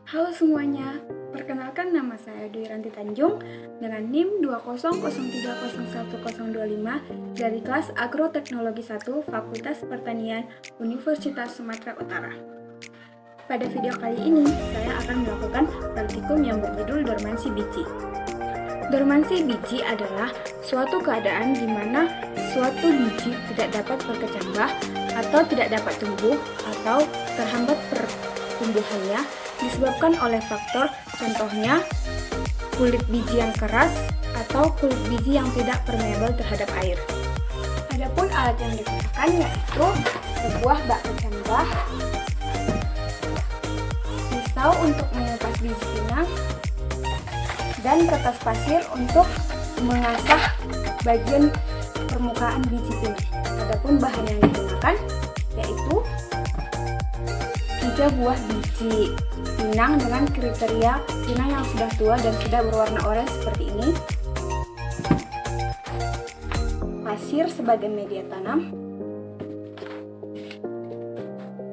Halo semuanya, perkenalkan nama saya Dwi Ranti Tanjung dengan NIM 200301025 dari kelas Agroteknologi 1 Fakultas Pertanian Universitas Sumatera Utara. Pada video kali ini, saya akan melakukan praktikum yang berjudul dormansi biji. Dormansi biji adalah suatu keadaan di mana suatu biji tidak dapat berkecambah atau tidak dapat tumbuh atau terhambat pertumbuhannya disebabkan oleh faktor, contohnya kulit biji yang keras atau kulit biji yang tidak permeabel terhadap air. Adapun alat yang digunakan yaitu sebuah bak kecambah, pisau untuk mengupas biji pinang, dan kertas pasir untuk mengasah bagian permukaan biji pinang. Adapun bahan yang digunakan yaitu 3 buah biji pinang dengan kriteria pinang yang sudah tua dan sudah berwarna oranye seperti ini, pasir sebagai media tanam,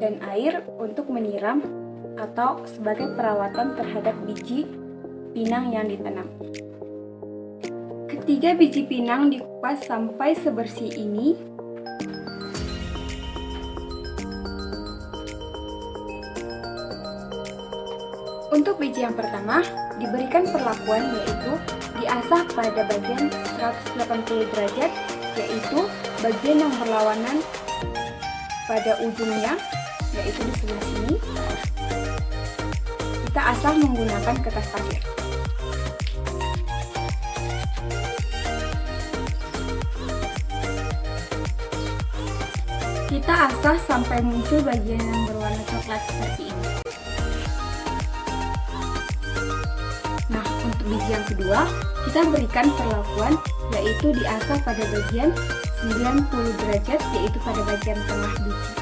dan air untuk menyiram atau sebagai perawatan terhadap biji pinang yang ditanam. Ketiga biji pinang dikupas sampai sebersih ini. Untuk biji yang pertama, diberikan perlakuan yaitu diasah pada bagian 180 derajat, yaitu bagian yang berlawanan pada ujungnya, yaitu di sebelah sini. Kita asah menggunakan kertas pasir. Kita asah sampai muncul bagian yang berwarna coklat seperti ini. Nah, untuk biji yang kedua, kita berikan perlakuan yaitu diasah pada bagian 90 derajat, yaitu pada bagian tengah biji.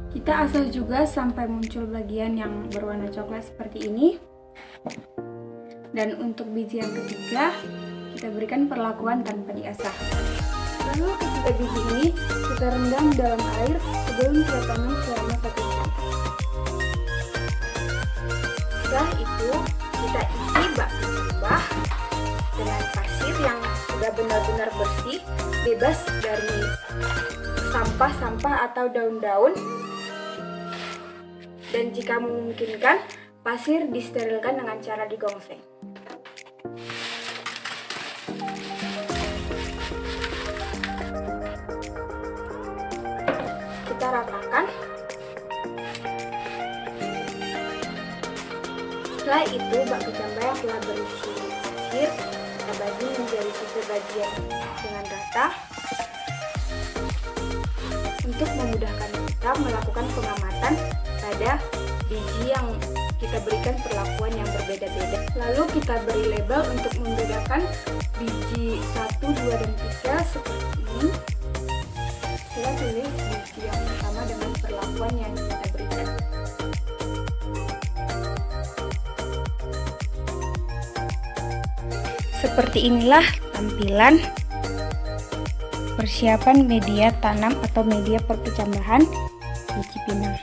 Kita asah juga sampai muncul bagian yang berwarna coklat seperti ini. Dan untuk biji yang ketiga, kita berikan perlakuan tanpa diasah. Lalu ketiga biji ini kita rendam dalam air sebelum kita tanam selama 1 jam. Setelah itu kita isi bak kecambah dengan pasir yang sudah benar-benar bersih, bebas dari sampah-sampah atau daun-daun. Dan jika memungkinkan, pasir disterilkan dengan cara digongseng. Kita ratakan. Setelah itu bak kecambah yang telah berisi pasir kita bagi menjadi 3 bagian dengan rata untuk memudahkan kita melakukan pengamatan pada biji yang kita berikan perlakuan yang berbeda-beda. Lalu kita beri label untuk membedakan biji 1, 2, dan 3 seperti ini. Kita tulis biji yang pertama dengan perlakuan yang kita berikan. Seperti inilah tampilan persiapan media tanam atau media perkecambahan biji pinang.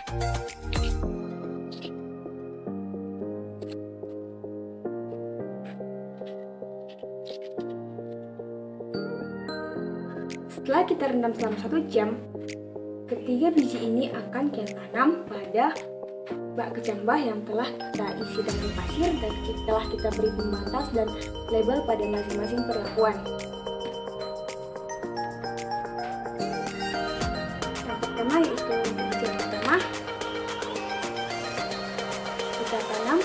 Setelah kita rendam selama 1 jam, ketiga biji ini akan kita tanam pada bak kecambah yang telah kita isi dengan pasir dan telah kita beri pembatas dan label pada masing-masing perlakuan. Yang pertama yaitu biji yang pertama, kita tanam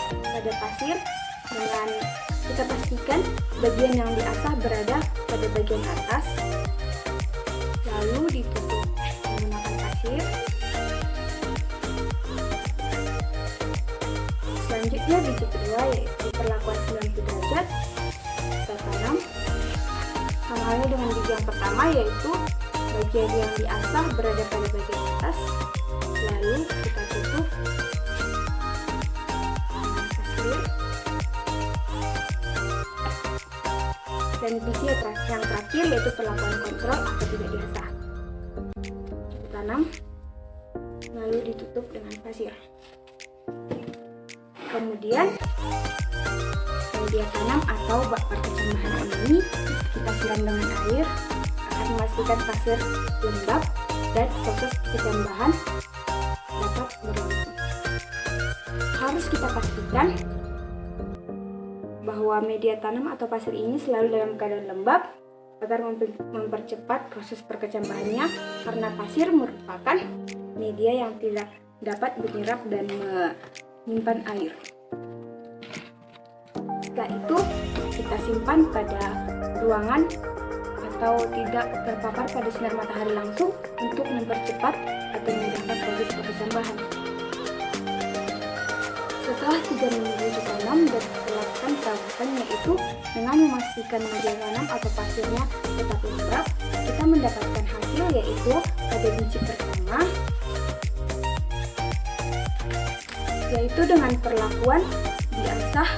pada pasir dengan kita pastikan bagian yang diasah berada pada bagian atas, lalu ditutup menggunakan pasir. Selanjutnya biji kedua yaitu perlakuan 90 derajat, kita tanam sama halnya dengan biji yang pertama, yaitu bagian yang diasah berada pada bagian atas, lalu kita tutup dengan pasir. Dan biji yang terakhir yaitu perlakuan kontrol atau tidak diasah. tanam lalu ditutup dengan pasir. Kemudian media tanam atau bak perkecambahan ini kita siram dengan air akan memastikan pasir lembab dan proses perkecambahan dapat berlangsung. Harus kita pastikan bahwa media tanam atau pasir ini selalu dalam keadaan lembab agar mempercepat proses perkecambahannya, karena pasir merupakan media yang tidak dapat menyerap dan menyimpan air. Setelah itu kita simpan pada ruangan atau tidak terpapar pada sinar matahari langsung untuk mempercepat atau memudahkan proses perkecambahan. Setelah 3 minggu ditanam dan dilakukan perawatan, yaitu dengan memastikan media tanam atau pasirnya tetap lembab, kita mendapatkan hasil yaitu pada biji pertama, yaitu dengan perlakuan diasah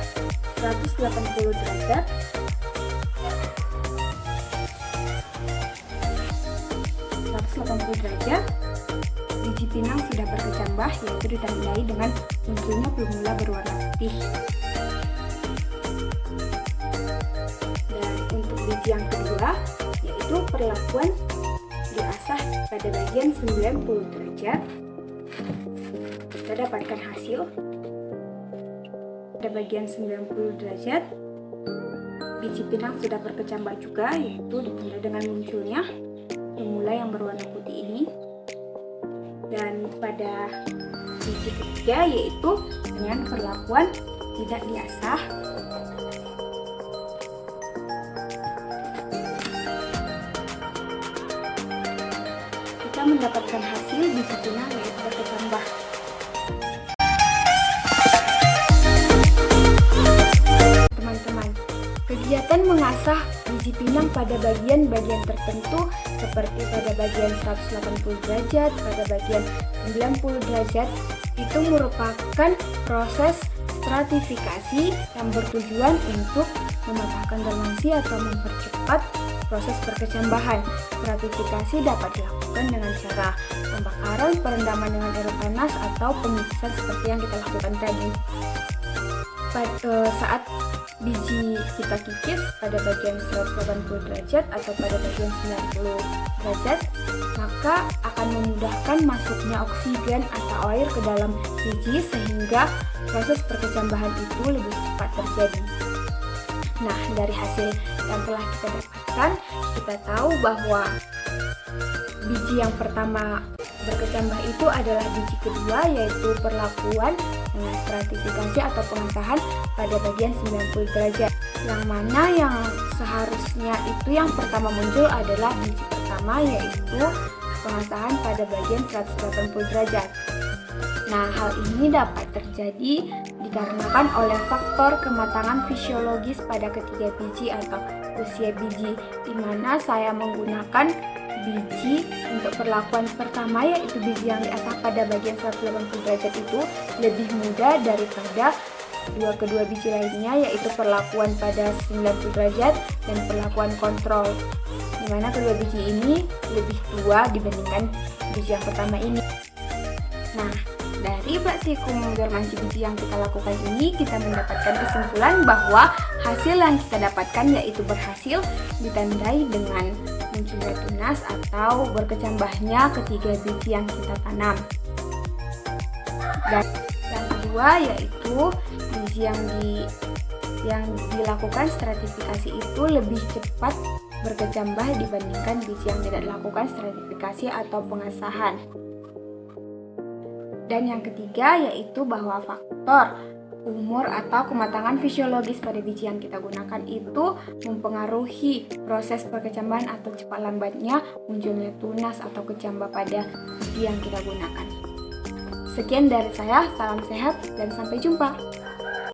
180 derajat biji pinang sudah berkecambah, yaitu ditandai dengan munculnya plumula berwarna putih. Dan untuk biji yang kedua, yaitu perlakuan diasah pada bagian 90 derajat, kita dapatkan hasil pada bagian 90 derajat biji pinang sudah berkecambah juga, yaitu ditandai dengan munculnya plumula yang berwarna putih ini. Dan pada biji ketiga, yaitu dengan perlakuan tidak diasah, kita mendapatkan hasil biji pinang yaitu berkecambah. Teman-teman, kegiatan mengasah biji pinang pada bagian-bagian tertentu seperti pada bagian 180 derajat, pada bagian 90 derajat itu merupakan proses stratifikasi yang bertujuan untuk mematahkan dormansi atau mempercepat proses perkecambahan. Stratifikasi dapat dilakukan dengan cara pembakaran, perendaman dengan air panas, atau pemixisan seperti yang kita lakukan tadi. Saat biji kita kikis pada bagian 180 derajat atau pada bagian 90 derajat, maka akan memudahkan masuknya oksigen atau air ke dalam biji sehingga proses perkecambahan itu lebih cepat terjadi. Nah, dari hasil yang telah kita dapatkan, kita tahu bahwa biji yang pertama berkecambah itu adalah biji kedua, yaitu perlakuan dengan stratifikasi atau pengasahan pada bagian 90 derajat. Yang mana yang seharusnya itu yang pertama muncul adalah biji pertama, yaitu pengasahan pada bagian 180 derajat. Nah, hal ini dapat terjadi dikarenakan oleh faktor kematangan fisiologis pada ketiga biji atau usia biji, di mana saya menggunakan biji untuk perlakuan pertama, yaitu biji yang diasah pada bagian 180 derajat itu lebih mudah daripada kedua biji lainnya, yaitu perlakuan pada 90 derajat dan perlakuan kontrol, di mana kedua biji ini lebih tua dibandingkan biji yang pertama ini. Nah, dari praktikum dormansi biji yang kita lakukan ini, kita mendapatkan kesimpulan bahwa hasil yang kita dapatkan yaitu berhasil ditandai dengan munculnya tunas atau berkecambahnya ketiga biji yang kita tanam. Dan yang kedua yaitu biji yang dilakukan stratifikasi itu lebih cepat berkecambah dibandingkan biji yang tidak dilakukan stratifikasi atau pengasahan. Dan yang ketiga yaitu bahwa faktor umur atau kematangan fisiologis pada biji yang kita gunakan itu mempengaruhi proses perkecambahan atau cepat lambatnya munculnya tunas atau kecambah pada biji yang kita gunakan. Sekian dari saya, salam sehat dan sampai jumpa.